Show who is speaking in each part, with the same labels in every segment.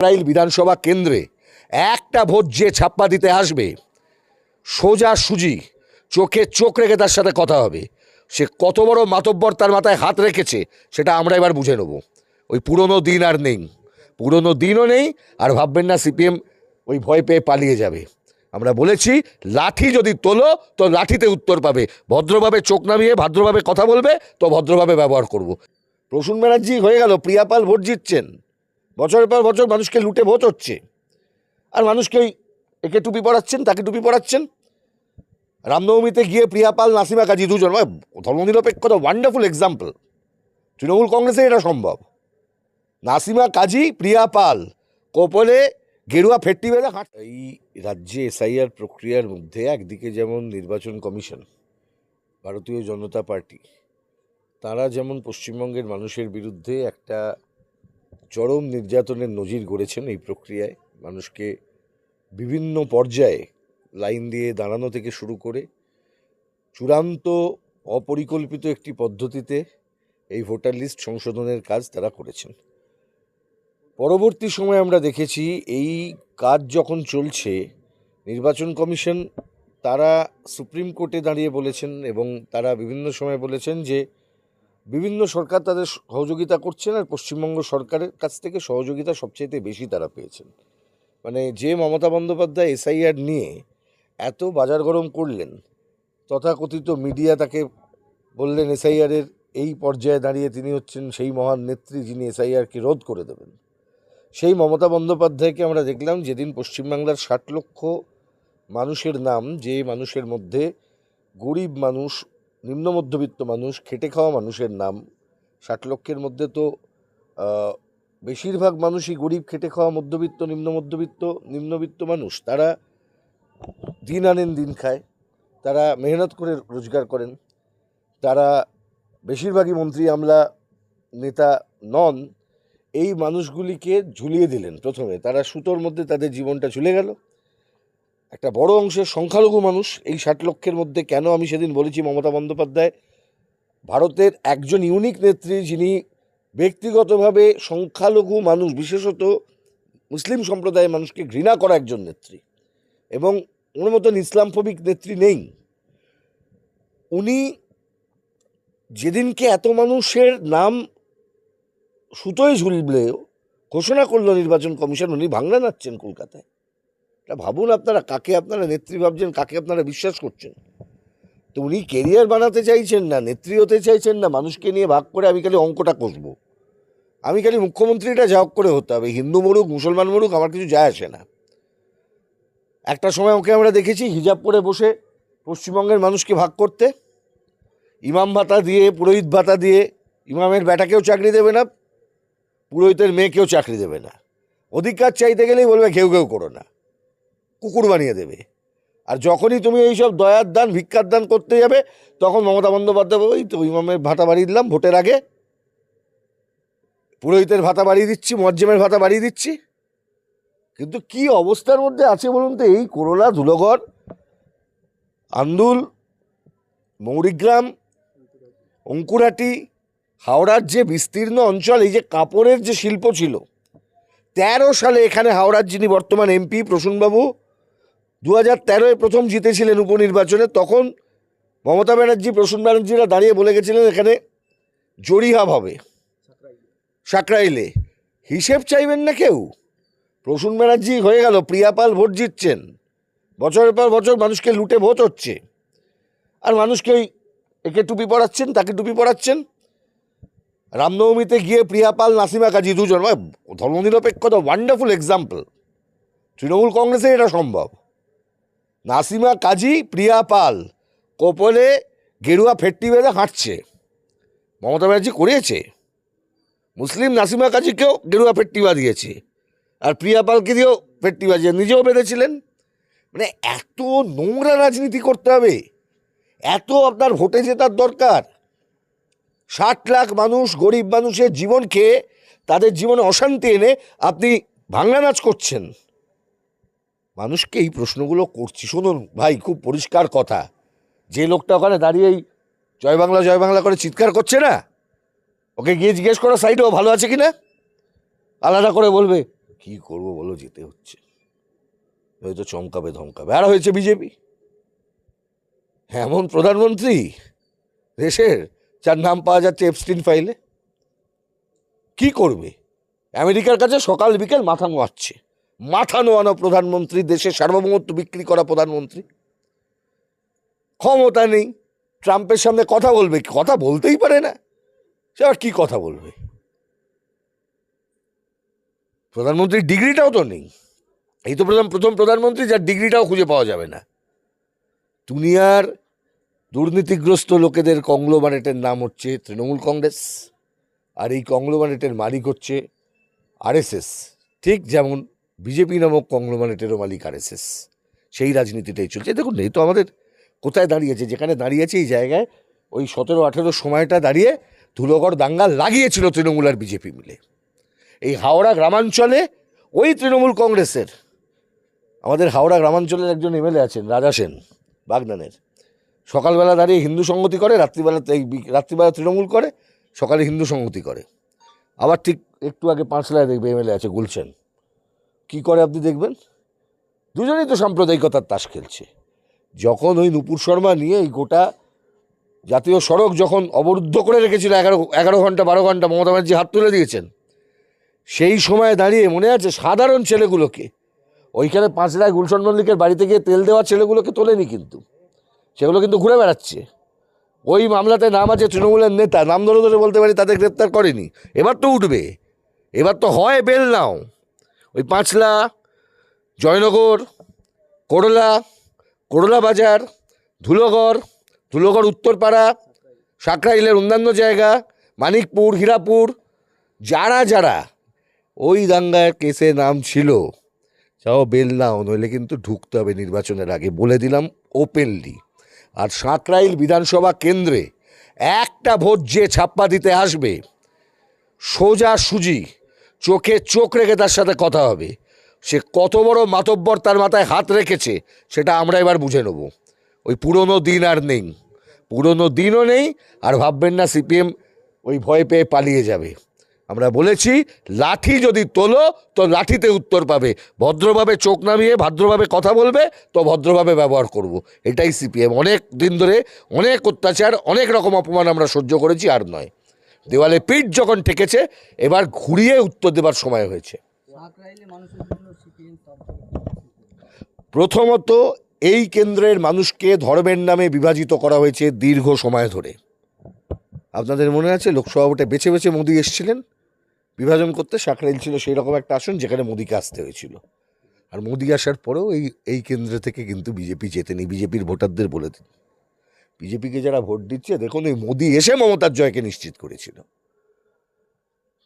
Speaker 1: Israel বিধানসভা কেন্দ্রে একটা ভোট যে ছাপ্পা দিতে আসবে, সোজা সুজি চোখে চোখ রেখে তার সাথে কথা হবে। সে কত বড় মাতব্বর তার মাথায় হাত রেখেছে সেটা আমরা এবার বুঝে নেব। ওই পুরনো দিন আর নেই, পুরনো দিনও নেই। আর ভাববেন না সিপিএম ওই ভয় পেয়ে পালিয়ে যাবে। আমরা বলেছি লাঠি যদি তোলো তো লাঠিতে উত্তর পাবে। ভদ্রভাবে চোখ নামিয়ে ভদ্রভাবে কথা বলবে তো ভদ্রভাবে ব্যবহার করব। প্রসূন ব্যানার্জি হয়ে গেল, প্রিয়া পাল ভোট জিতছেন, বছরের পর বছর মানুষকে লুটে ভোট হচ্ছে, আর মানুষকে ওই একে টুপি পড়াচ্ছেন তাকে টুপি পড়াচ্ছেন। রামনবমীতে গিয়ে প্রিয়া পাল নাসিমা কাজী দুজন ধর্মনিরপেক্ষতা ওয়ান্ডারফুল এক্সাম্পল। তৃণমূল কংগ্রেসে এটা সম্ভব। নাসিমা কাজী, প্রিয়া পাল কপালে গেরুয়া ফেট্টি বেলে হাঁট। এই রাজ্যে এসআইআর প্রক্রিয়ার মধ্যে একদিকে যেমন নির্বাচন কমিশন, ভারতীয় জনতা পার্টি, তারা যেমন পশ্চিমবঙ্গের মানুষের বিরুদ্ধে একটা চরম নির্যাতনের নজির গড়েছেন। এই প্রক্রিয়ায় মানুষকে বিভিন্ন পর্যায়ে লাইন দিয়ে দাঁড়ানো থেকে শুরু করে চূড়ান্ত অপরিকল্পিত একটি পদ্ধতিতে এই ভোটার লিস্ট সংশোধনের কাজ তারা করেছেন। পরবর্তী সময়ে আমরা দেখেছি এই কাজ যখন চলছে, নির্বাচন কমিশন তারা সুপ্রিম কোর্টে দাঁড়িয়ে বলেছেন এবং তারা বিভিন্ন সময় বলেছেন যে বিভিন্ন সরকার তাদের সহযোগিতা করছেন, আর পশ্চিমবঙ্গ সরকারের কাছ থেকে সহযোগিতা সবচাইতে বেশি তারা পেয়েছেন। মানে যে মমতা বন্দ্যোপাধ্যায় এসআইআর নিয়ে এত বাজার গরম করলেন, তথাকথিত মিডিয়া তাকে বললেন এসআইআরের এই পর্যায়ে দাঁড়িয়ে তিনি হচ্ছেন সেই মহান নেত্রী যিনি এসআইআরকে রোধ করে দেবেন। সেই মমতা বন্দ্যোপাধ্যায়কে আমরা দেখলাম যেদিন পশ্চিমবাংলার 60 লক্ষ মানুষের নাম, যে মানুষের মধ্যে গরিব মানুষ, নিম্ন মধ্যবিত্ত মানুষ, খেটে খাওয়া মানুষের নাম, 60 লক্ষের মধ্যে তো বেশিরভাগ মানুষই গরিব, খেটে খাওয়া, মধ্যবিত্ত, নিম্নবিত্ত মানুষ। তারা দিন আনেন দিন খায়, তারা মেহনত করে রোজগার করেন, তারা বেশিরভাগই মন্ত্রী আমলা নেতা নন। এই মানুষগুলিকে ঝুলিয়ে দিলেন প্রথমে, তারা সুতোর মধ্যে তাদের জীবনটা ঝুলে গেল। একটা বড় অংশের সংখ্যালঘু মানুষ এই 60 লক্ষের মধ্যে। কেন আমি সেদিন বলেছি মমতা বন্দ্যোপাধ্যায় ভারতের একজন ইউনিক নেত্রী, যিনি ব্যক্তিগতভাবে সংখ্যালঘু মানুষ, বিশেষত মুসলিম সম্প্রদায়ের মানুষকে ঘৃণা করা একজন নেত্রী, এবং ওর মতন ইসলামফোবিক নেত্রী নেই। উনি যেদিনকে এত মানুষের নাম সুতোয় ঝুলবে ঘোষণা করলো নির্বাচন কমিশন, উনি বাংলা নাচছেন কলকাতায়। এটা ভাবুন আপনারা, কাকে আপনারা নেত্রী ভাবছেন, কাকে আপনারা বিশ্বাস করছেন। তো উনি কেরিয়ার বানাতে চাইছেন না, নেত্রী হতে চাইছেন না, মানুষকে নিয়ে ভাগ করে আমি খালি অঙ্কটা কষবো, আমি খালি মুখ্যমন্ত্রীটা যা হোক করে হতে হবে, হিন্দু মরুক মুসলমান মরুক আমার কিছু যায় আসে না। একটা সময় ওকে আমরা দেখেছি হিজাব পরে বসে পশ্চিমবঙ্গের মানুষকে ভাগ করতে, ইমাম ভাতা দিয়ে, পুরোহিত ভাতা দিয়ে। ইমামের বেটাকেও চাকরি দেবে না, পুরোহিতের মেয়েকেও চাকরি দেবে না। অধিকার চাইতে গেলেই বলবে ঘেউ ঘেউ করো না, কুকুর বানিয়ে দেবে। আর যখনই তুমি এইসব দয়ার দান, ভিক্ষার দান করতে যাবে, তখন মমতা বন্দ্যোপাধ্যায় ওই তো ইমামের ভাতা বাড়িয়ে দিলাম ভোটের আগে, পুরোহিতের ভাতা বাড়িয়ে দিচ্ছি, মুয়াজ্জেমের ভাতা বাড়িয়ে দিচ্ছি। কিন্তু কি অবস্থার মধ্যে আছে বলুন তো এই করোলা, ধুলোগড়, আন্দুল, মৌরিগ্রাম, অঙ্কুরহাটি, হাওড়ার যে বিস্তীর্ণ অঞ্চল, এই যে কাপড়ের যে শিল্প ছিল, 13 সালে এখানে হাওড়ার যিনি বর্তমান এমপি প্রসূনবাবু 2013-এ প্রথম জিতেছিলেন উপনির্বাচনে, তখন মমতা ব্যানার্জি, প্রসূন ব্যানার্জিরা দাঁড়িয়ে বলে গেছিলেন এখানে জরিহাব হবে সাকরাইলে। হিসেব চাইবেন না কেউ। প্রসূন ব্যানার্জি হয়ে গেল, প্রিয়া পাল ভোট জিতছেন, বছরের পর বছর মানুষকে লুটে ভোট হচ্ছে, আর মানুষকে ওই একে টুপি পড়াচ্ছেন তাকে টুপি পড়াচ্ছেন। রামনবমীতে গিয়ে প্রিয়া পাল, নাসিমা কাজী দুজন ধর্মনিরপেক্ষতা ওয়ান্ডারফুল এক্সাম্পল। তৃণমূল কংগ্রেসে এটা সম্ভব। নাসিমা কাজী, প্রিয়া পাল কপালে গেরুয়া ফেট্টি বেঁধে হাঁটছে। মমতা ব্যানার্জি করিয়েছে, মুসলিম নাসিমা কাজীকেও গেরুয়া ফেট্টি বাঁধিয়েছে, আর প্রিয়া পালকে দিয়েও ফেট্টি বাজিয়ে নিজেও বেঁধেছিলেন। মানে এত নোংরা রাজনীতি করতে হবে, এত আপনার ভোটে জেতার দরকার। 60 লাখ মানুষ, গরিব মানুষের জীবন খেয়ে, তাদের জীবনে অশান্তি এনে আপনি ভাঙা নাচ করছেন। মানুষকে এই প্রশ্নগুলো করছি। শুনুন ভাই, খুব পরিষ্কার কথা, যে লোকটা ওখানে দাঁড়িয়েই জয় বাংলা করে চিৎকার করছে না, ওকে গিয়ে জিজ্ঞেস করো সাইডে ও ভালো আছে কিনা, আলাদা করে বলবে কি করব বলো, যেতে হচ্ছে, হয়তো চমকাবে ধমকাবে। আর হয়েছে বিজেপি, এমন প্রধানমন্ত্রী দেশের যার নাম পাওয়া যাচ্ছে এপস্টিন ফাইলে। কি করবে? আমেরিকার কাছে সকাল বিকেল মাথা নোয়াচ্ছে, মাথা নোয়ানো প্রধানমন্ত্রী, দেশের সার্বভৌমত্ব বিক্রি করা প্রধানমন্ত্রী, ক্ষমতা নেই, ট্রাম্পের সামনে কথা বলবে, কথা বলতেই পারে না, সে আর কি কথা বলবে? প্রধানমন্ত্রীর ডিগ্রিটাও তো নেই। এই তো প্রথম প্রধানমন্ত্রী যার ডিগ্রিটাও খুঁজে পাওয়া যাবে না। দুনিয়ার দুর্নীতিগ্রস্ত লোকেদের কংগ্লোমারেটের নাম হচ্ছে তৃণমূল কংগ্রেস, আর এই কংগ্লোমারেটের মালিক হচ্ছে আরএসএস। ঠিক যেমন বিজেপি নামক কংগ্লোমারেটেরও মালিক আরএসএস। সেই রাজনীতিটাই চলছে। দেখুন, এই তো আমাদের কোথায় দাঁড়িয়েছে, যেখানে দাঁড়িয়েছে এই জায়গায় ওই 17-18 সময়টা দাঁড়িয়ে ধুলোগড় দাঙ্গা লাগিয়েছিল তৃণমূল আর বিজেপি মিলে। এই হাওড়া গ্রামাঞ্চলে ওই তৃণমূল কংগ্রেসের, আমাদের হাওড়া গ্রামাঞ্চলের একজন এমএলএ আছেন রাজা সেন, বাগনানের, সকালবেলা দাঁড়িয়ে হিন্দু সংগতি করে, রাত্রিবেলা তৃণমূল করে, সকালে হিন্দু সংগতি করে। আবার ঠিক একটু আগে পাঁচলায় দেখবে এমএলএ আছে গুলশান, কি করে আপনি দেখবেন, দুজনেই তো সাম্প্রদায়িকতার তাস খেলছে। যখন ওই নুপুর শর্মা নিয়ে এই গোটা জাতীয় সড়ক যখন অবরুদ্ধ করে রেখেছিল 11 ঘন্টা 12 ঘন্টা, মমতা ব্যানার্জি হাত তুলে দিয়েছেন, সেই সময় দাঁড়িয়ে মনে আছে সাধারণ ছেলেগুলোকে, ওইখানে পাঁচলায় গুলশান মল্লিকের বাড়িতে গিয়ে তেল দেওয়া ছেলেগুলোকে তোলেনি কিন্তু, সেগুলো কিন্তু ঘুরে বেড়াচ্ছে। ওই মামলাতে নাম আছে তৃণমূলের নেতা, নাম ধরে ধরে বলতে পারি, তাদের গ্রেপ্তার করেনি। এবার তো উঠবে, এবার তো হয় বেল নাও। ওই পাঁচলা, জয়নগর, করোলা বাজার, ধুলোগড় উত্তরপাড়া, সাকরাইলের অন্যান্য জায়গা, মানিকপুর, হীরাপুর, যারা ওই দাঙ্গার কেসে নাম ছিল, চাও বেল নাও, নইলে কিন্তু ঢুকতে হবে নির্বাচনের আগে, বলে দিলাম ওপেনলি। আর সাঁকরাইল বিধানসভা কেন্দ্রে একটা ভোট যে ছাপ্পা দিতে আসবে, সোজা সুজি চোখে চোখ রেখে তার সাথে কথা হবে। সে কত বড় মাতব্বর তার মাথায় হাত রেখেছে সেটা আমরা এবার বুঝে নেব। ওই পুরনো দিন আর নেই, পুরনো দিনও নেই। আর ভাববেন না সিপিএম ওই ভয় পেয়ে পালিয়ে যাবে। আমরা বলেছি, লাঠি যদি তোলো তো লাঠিতে উত্তর পাবে, ভদ্রভাবে চোখ নামিয়ে ভদ্রভাবে কথা বলবে তো ভদ্রভাবে ব্যবহার করব। এটাই সিপিএম। অনেক দিন ধরে অনেক অত্যাচার, অনেক রকম অপমান আমরা সহ্য করেছি, আর নয়। দেওয়ালে পিঠ যখন ঠেকেছে, এবার ঘুরিয়ে উত্তর দেবার সময় হয়েছে। প্রথমত, এই কেন্দ্রের মানুষকে ধর্মের নামে বিভাজিত করা হয়েছে দীর্ঘ সময় ধরে। আপনাদের মনে আছে লোকসভা ভোটে বেছে বেছে মোদি এসেছিলেন বিভাজন করতে। সাকরাইল ছিল সেই রকম একটা আসন যেখানে মোদিকে আসতে হয়েছিল। আর মোদি আসার পরেও এই কেন্দ্র থেকে কিন্তু বিজেপি জেতেনি। বিজেপির ভোটারদের বলে দিন, বিজেপিকে যারা ভোট দিচ্ছে, দেখুন ওই মোদি এসে মমতার জয়কে নিশ্চিত করেছিল।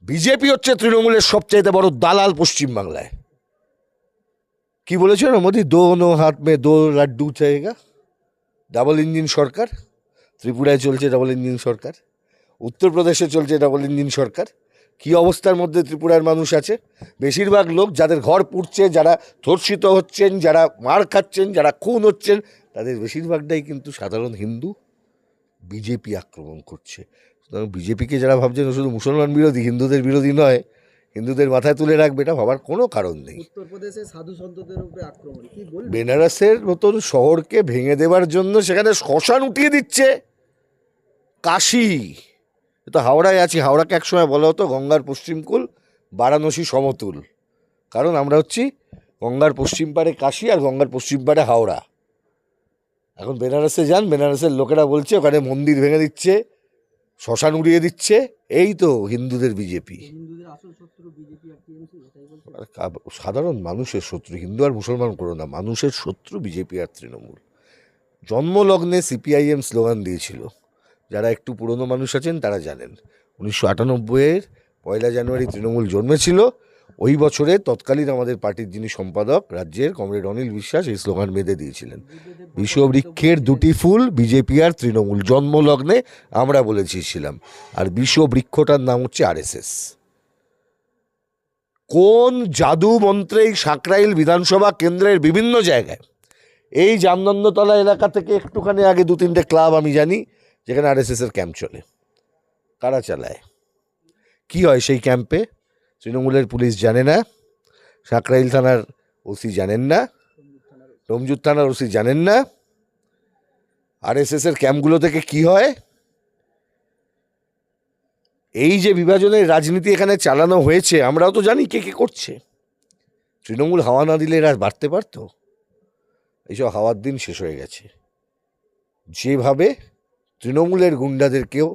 Speaker 1: বিজেপি হচ্ছে তৃণমূলের সবচাইতে বড় দালাল পশ্চিমবাংলায়। কি বলেছিল মোদি, দোনো হাত মে দো লাড্ডু চাইগা। ডাবল ইঞ্জিন সরকার। ত্রিপুরায় চলছে ডাবল ইঞ্জিন সরকার, উত্তরপ্রদেশে চলছে ডাবল ইঞ্জিন সরকার। কি অবস্থার মধ্যে ত্রিপুরার মানুষ আছে? বেশিরভাগ লোক যাদের ঘর পুড়ছে, যারা ধর্ষিত হচ্ছেন, যারা মার খাচ্ছেন, যারা খুন হচ্ছেন, তাদের বেশিরভাগটাই কিন্তু সাধারণ হিন্দু। বিজেপি আক্রমণ করছে। সুতরাং বিজেপিকে যারা ভাবছেন শুধু মুসলমান বিরোধী, হিন্দুদের বিরোধী নয়, হিন্দুদের মাথায় তুলে রাখবে, এটা ভাবার কোনো কারণ নেই।
Speaker 2: উত্তরপ্রদেশে সাধু সন্তদের উপরে আক্রমণ, কি বলবেন?
Speaker 1: বেনারসের মতন শহরকে ভেঙে দেবার জন্য সেখানে শ্মশান উঠিয়ে দিচ্ছে। কাশী, তো হাওড়ায় আছি, হাওড়াকে একসময় বলা হতো গঙ্গার পশ্চিমকূল, বারাণসী সমতুল। কারণ আমরা হচ্ছি গঙ্গার পশ্চিম পাড়ে কাশী আর গঙ্গার পশ্চিম পাড়ে হাওড়া। এখন বেনারসে যান, বেনারসের লোকেরা বলছে ওখানে মন্দির ভেঙে দিচ্ছে, শ্মশান উড়িয়ে দিচ্ছে। এই তো হিন্দুদের বিজেপি।
Speaker 2: হিন্দুদের আসল শত্রু বিজেপি আর টিএমসি, এটাই বলছেন?
Speaker 1: সাধারণ মানুষের শত্রু, হিন্দু আর মুসলমান করো না, মানুষের শত্রু বিজেপি আর তৃণমূল। জন্মলগ্নে সিপিআইএম স্লোগান দিয়েছিল, যারা একটু পুরনো মানুষ আছেন তারা জানেন। 1998-এর 1 জানুয়ারি তৃণমূল জন্মেছিল। ওই বছরে তৎকালীন আমাদের পার্টির যিনি সম্পাদক রাজ্যের, কমরেড অনিল বিশ্বাস, এই স্লোগান বেঁধে দিয়েছিলেন, বিশ্ববৃক্ষের দুটি ফুল বিজেপি আর তৃণমূল। জন্মলগ্নে আমরা বলেছিলাম। আর বিশ্ববৃক্ষটার নাম হচ্ছে আরএসএস। কোন জাদু মন্ত্রে এই সাকরাইল বিধানসভা কেন্দ্রের বিভিন্ন জায়গায়, এই জামনন্দতলা এলাকা থেকে একটুখানি আগে 2-3টে ক্লাব আমি জানি যেখানে আরএসএসের ক্যাম্প চলে। কারা চালায়? কি হয় সেই ক্যাম্পে? তৃণমূলের পুলিশ জানে না, সাঁকরাইল থানার ওসি জানেন না, রমজুর থানার ওসি জানেন না আরএসএস এর ক্যাম্পগুলো থেকে কি হয়। এই যে বিভাজনের রাজনীতি এখানে চালানো হয়েছে আমরাও তো জানি কে কে করছে। তৃণমূল হাওয়া না দিলে এরা বাড়তে পারতো? এইসব হাওয়ার দিন শেষ হয়ে গেছে। যেভাবে তৃণমূলের গুন্ডাদেরকেও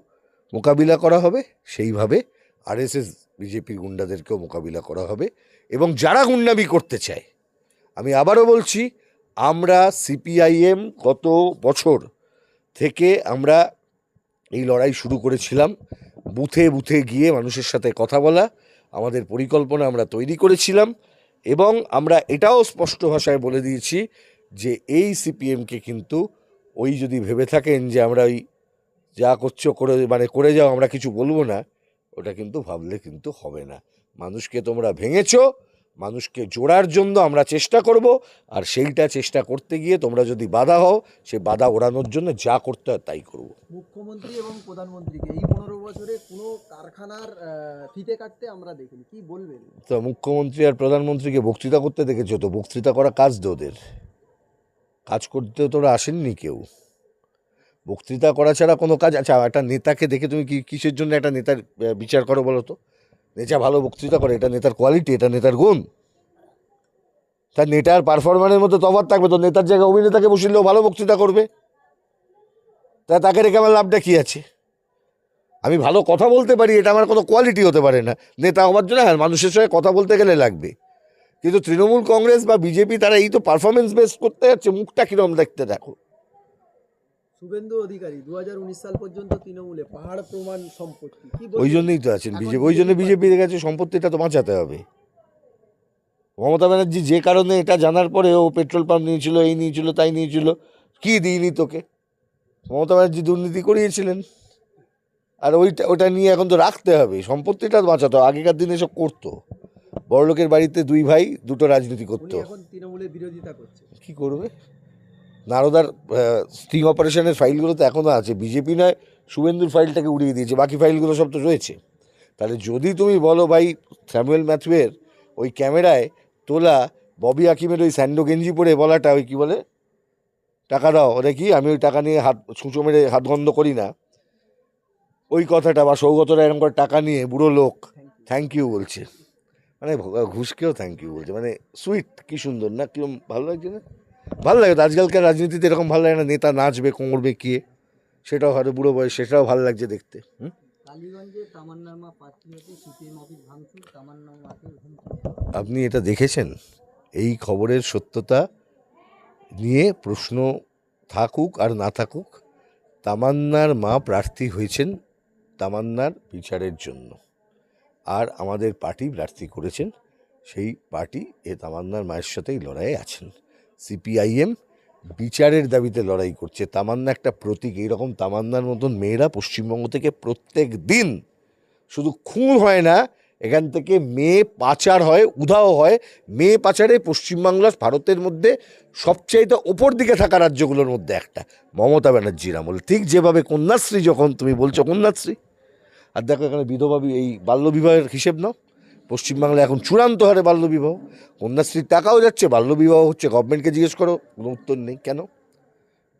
Speaker 1: মোকাবিলা করা হবে সেইভাবে আরএসএস বিজেপির গুন্ডাদেরকেও মোকাবিলা করা হবে। এবং যারা গুন্ডামি করতে চায়, আমি আবারও বলছি, আমরা সিপিআইএম গত বছর থেকে আমরা এই লড়াই শুরু করেছিলাম। বুথে বুথে গিয়ে মানুষের সাথে কথা বলা আমাদের পরিকল্পনা আমরা তৈরি করেছিলাম। এবং আমরা এটাও স্পষ্ট ভাষায় বলে দিয়েছি যে এই সিপিএমকে কিন্তু ওই যদি ভেবে থাকেন যে আমরা ওই যা করছো করে মানে করে যাও, আমরা কিছু বলবো না, ওটা কিন্তু ভাবলে কিন্তু হবে না। মানুষকে তোমরা ভেঙেছো, মানুষকে জোড়ার জন্য আমরা চেষ্টা করব, আর সেইটা চেষ্টা করতে গিয়ে তোমরা যদি বাধা হও, সে বাধা ওড়ানোর জন্য যা করতে হয় তাই করব।
Speaker 2: মুখ্যমন্ত্রী এবং প্রধানমন্ত্রীকে এই 15 বছরে কোনো কারখানার ফিতে কাটতে আমরা দেখিনি, কি বলবেন?
Speaker 1: তো মুখ্যমন্ত্রী আর প্রধানমন্ত্রীকে বক্তৃতা করতে দেখেছো তো? বক্তৃতা করা কাজ তো ওদের, কাজ করতে তোরা আসেননি কেউ। বক্তৃতা করা ছাড়া কোনো কাজ। আচ্ছা, একটা নেতাকে দেখে তুমি কিসের জন্য একটা নেতার বিচার করো বলো তো? নেতা ভালো বক্তৃতা করে, এটা নেতার কোয়ালিটি, এটা নেতার গুণ? তার নেতার পারফরম্যান্সের মধ্যে তফাৎ থাকবে। তো নেতার জায়গায় অভিনেতাকে বসিলেও ভালো বক্তৃতা করবে, তাকে রেখে আমার লাভটা কী আছে? আমি ভালো কথা বলতে পারি, এটা আমার কোনো কোয়ালিটি হতে পারে না। নেতা হওয়ার জন্য হ্যাঁ মানুষের সঙ্গে কথা বলতে গেলে লাগবে, কিন্তু তৃণমূল কংগ্রেস বা বিজেপি তারা এই তো পারফরমেন্স বেস করতে যাচ্ছে। মুখটা কিরম দেখতে দেখো।
Speaker 2: শুভেন্দু অধিকারী 2019 সাল পর্যন্ত তৃণমূলে পাহাড় প্রমাণ সম্পত্তি, কি বলবেন?
Speaker 1: ওই জন্যই তো আছেন বিজেপি, ওই জন্য বিজেপির কাছে সম্পত্তিটা তো বাঁচাতে হবে। মমতা ব্যানার্জি যে কারণে এটা জানার পরে ও পেট্রোল পাম্প নিয়েছিল, এই নিয়েছিল, তাই নিয়েছিল, কি দিইনি তোকে? মমতা ব্যানার্জি দুর্নীতি করিয়েছিলেন, আর ওটা নিয়ে এখন তো রাখতে হবে, সম্পত্তিটা বাঁচাতো। আগেকার দিনে সব করতো, বড়লোকের বাড়িতে দুই ভাই দুটো রাজনীতি
Speaker 2: উনি
Speaker 1: করতো।
Speaker 2: এখন তৃণমূলের বিরোধিতা করছে।
Speaker 1: কি করবে? নারদার স্টিং অপারেশনের ফাইলগুলো তো এখনও আছে। বিজেপি নয়, শুভেন্দুর ফাইলটাকে উড়িয়ে দিয়েছে, বাকি ফাইলগুলো সব তো রয়েছে। তাহলে যদি তুমি বলো ভাই স্যামুয়েল ম্যাথুয়ের ওই ক্যামেরায় তোলা ববি হাকিমের ওই স্যান্ডো গেঞ্জি পরে বলাটা, ওই কী বলে, টাকা দাও, ওটা কি, আমি ওই টাকা নিয়ে হাত ছুঁচো মেরে হাত গন্ধ করি না, ওই কথাটা, বা সৌগতরা এরকম করে টাকা নিয়ে বুড়ো লোক থ্যাংক ইউ বলছে, মানে ঘুষকেও থ্যাংক ইউ বলছে, মানে সুইট, কি সুন্দর না? কিরম ভালো লাগছে না? ভালো লাগে তো। আজকালকার রাজনীতিতে এরকম ভালো লাগে না? নেতা নাচবে, কোমরবে কে, সেটাও হয়তো বুড়ো বয়স, সেটাও ভালো লাগছে দেখতে।
Speaker 2: কালীগঞ্জে তামান্নার মা প্রার্থী হতে সিপিএম অফিস ভাঙচুর, তামান্নার মাকে হুমকি।
Speaker 1: আপনি এটা দেখেছেন? এই খবরের সত্যতা নিয়ে প্রশ্ন থাকুক আর না থাকুক, তামান্নার মা প্রার্থী হয়েছেন তামান্নার বিচারের জন্য, আর আমাদের পার্টি প্রার্থী করেছেন, সেই পার্টি এ তামান্নার মায়ের সাথেই লড়াইয়ে আছেন। সিপিআইএম বিচারের দাবিতে লড়াই করছে। তামান্না একটা প্রতীক। এইরকম তামান্নার মতন মেয়েরা পশ্চিমবঙ্গ থেকে প্রত্যেক দিন, শুধু খুন হয় না, এখান থেকে মেয়ে পাচার হয়, উধাও হয়। মেয়ে পাচারে পশ্চিমবাংলা ভারতের মধ্যে সবচাইতে ওপর দিকে থাকা রাজ্যগুলোর মধ্যে একটা। মমতা ব্যানার্জির আমল, ঠিক যেভাবে কন্যাশ্রী, যখন তুমি বলছো কন্যাশ্রী, আর দেখো এখানে বিধবা এই বাল্যবিবাহের হিসেব নাও, পশ্চিমবাংলায় এখন চূড়ান্ত হারে বাল্যবিবাহ। কন্যাশ্রীর টাকাও যাচ্ছে, বাল্যবিবাহ হচ্ছে। গভর্নমেন্টকে জিজ্ঞেস করো, কোনো উত্তর নেই। কেন?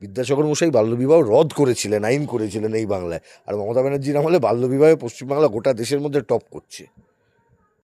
Speaker 1: বিদ্যাসাগর মশাই বাল্যবিবাহ রদ করেছিলেন, আইন করেছিলেন এই বাংলায়, আর মমতা ব্যানার্জির আমলে বাল্যবিবাহে পশ্চিমবাংলা গোটা দেশের মধ্যে টপ করছে।